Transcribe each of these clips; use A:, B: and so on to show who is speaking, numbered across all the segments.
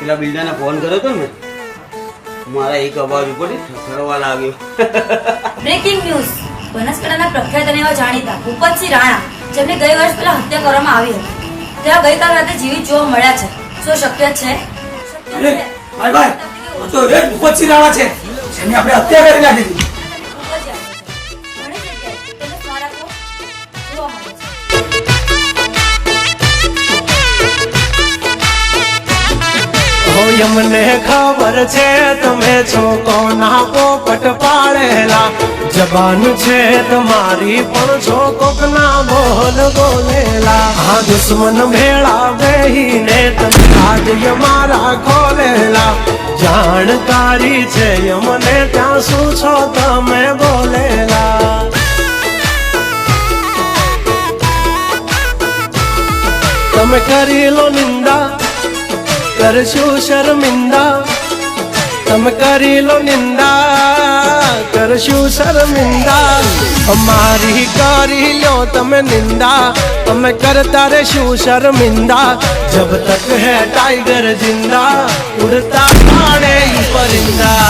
A: પેલા બિલ્ડરને ફોન કર્યો હતો ને, મારા એક અવાજ ઉપર ઠઠરવા લાગ્યો.
B: Breaking news. બનાસકાંઠાના પ્રખ્યાત અને એવા જાણીતા ભૂપતસિંહ રાણા, જેમને ગઈ વર્ષ પહેલા હત્યા કરવામાં આવી હતી, તેઓ ગઈકાલ રાતે જીવિત જોવા મળ્યા છે. શું શક્ય છે?
C: ભાઈ ભાઈ, આ તો એ ભૂપતસિંહ રાણા છે જેની આપણે હત્યા કરી નાખી હતી.
D: મને ખબર છે તમે છો કોના પોપટ પાડેલા, જબાન છે તમારી પણ છો કોકના બોલ બોલેલા. આ દુશ્મન ભેળા બેહીને તમે આજે મારા ખોલેલા, જાણકારી છે મને ત્યાં શું છો તમે બોલેલા. તમે કરી લો નિંદા કરશું શર્મિંદા, તમે કરી લો નિંદા કરશું શર્મિંદા. અમારી કરી લો તમે નિંદા, અમે કરતા રહેશું શર્મિંદા. જબ તક હે ટાઈગર જિંદા, ઉડતા પાડે પરિંદા.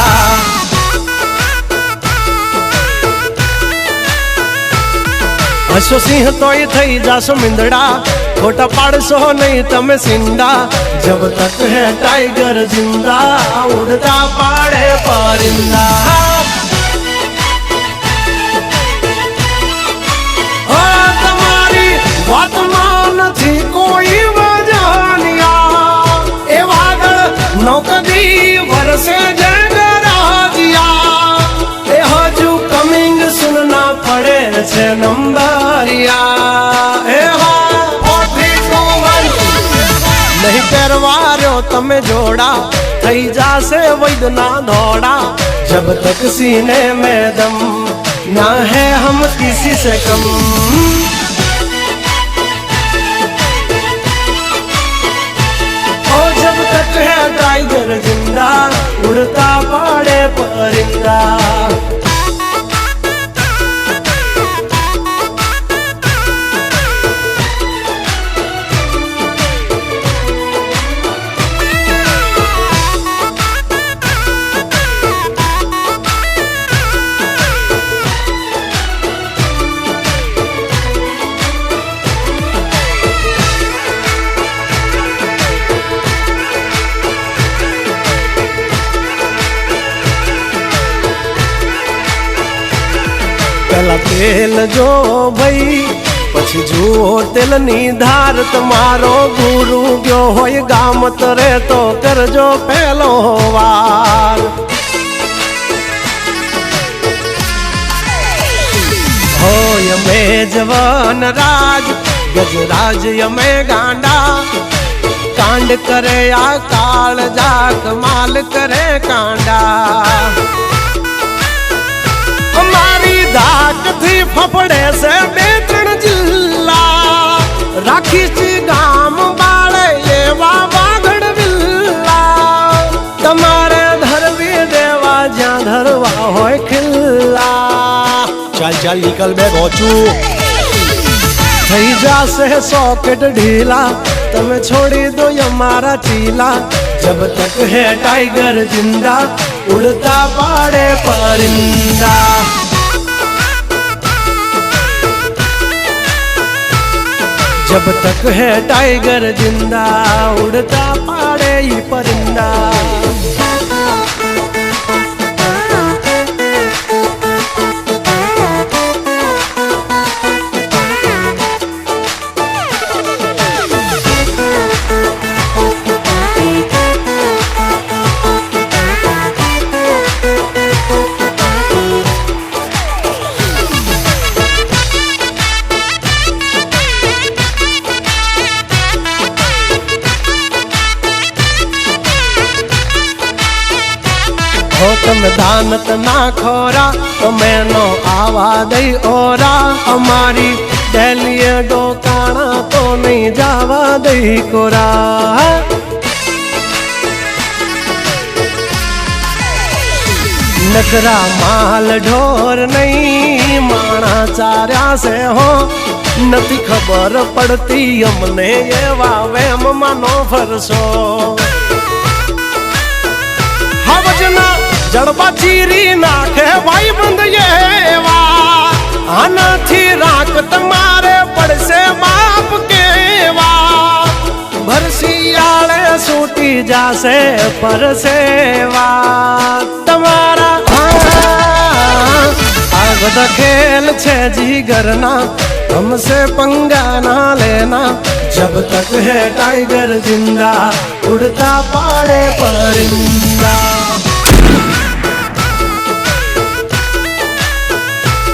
D: હસો સિંહ તોય થઈ જાશો મીંદડા, ખોટા પાડશો નહીં તમે સિંદા. જબ તક હે ટાઈગર જિંદા, ઉડતા પાડે પરિંદા. તમારી વાતમાં નથી કોઈ વજાનિયા, એ વાદળ નૌકદી વરસે જગરાજિયા. એ હજુ કમિંગ સુનના પડે છે નંબરિયા. એ નહીં પહેરવાર્યો તમે જોડા, થઈ જાશે વૈદના દોડા. જબ તક सीने में दम ना है हम किसी से कम. ओ जब तक है टाइगर जिंदा, उड़ता पाड़े परिंदा. પેલા તેલ જો ભાઈ, પછી જુઓ તેલની ધાર. તમારો ગુરુ ગયો હોય ગામ તરે તો કરજો પેલો વાર. હોય અમે જવાન રાજ, ગજરાજ અમે ગાંડા. કાંડ કરે આ કાળ જા, કમાલ કરે કાંડા. અમારી ધાક થી ફફડે છે બે ત્રણ જિલ્લા, રાખીશ ગામ બાળે એવા વાગડ વિલ્લા. તમારે ધરવી દેવા જ્યાં ધરવા હોય ખિલ્લા. ચાલ ચાલ નીકળ બે ગોચું, થઈ જાશે સોકેટ ઢીલા. તમે છોડી દો અમારા ચીલા. જબ તક હે ટાઈગર જિંદા, उड़ता पाड़े परिंदा. जब तक है टाइगर जिंदा, उड़ता पाड़े परिंदा. તમે દાનત ના ખોરા, તમે નો આવા દઈ ઓરા. અમારી ડેલીએ ડોકાણા તો નહીં જવા દઈ કોરા. નકરા માલ ઢોર નહીં માણા ચાર્યા છે હો. નથી ખબર પડતી અમને એવા વેમ માનો ફરશો. જડબા ચીરી નાખે ભાઈ બંધ એવા આનાથી રાખ તમારે પડશે બાપ કેવા ભરસિયાળે છૂટી જાશે પરસેવા તમારા આ બધા ખેલ છે જીગરના हमसे पंगा ना लेना जब तक है टाइगर जिंदा उड़ता पाड़े परिंदा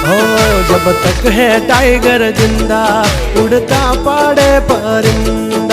D: हो जब तक है टाइगर जिंदा उड़ता पाड़े परिंदा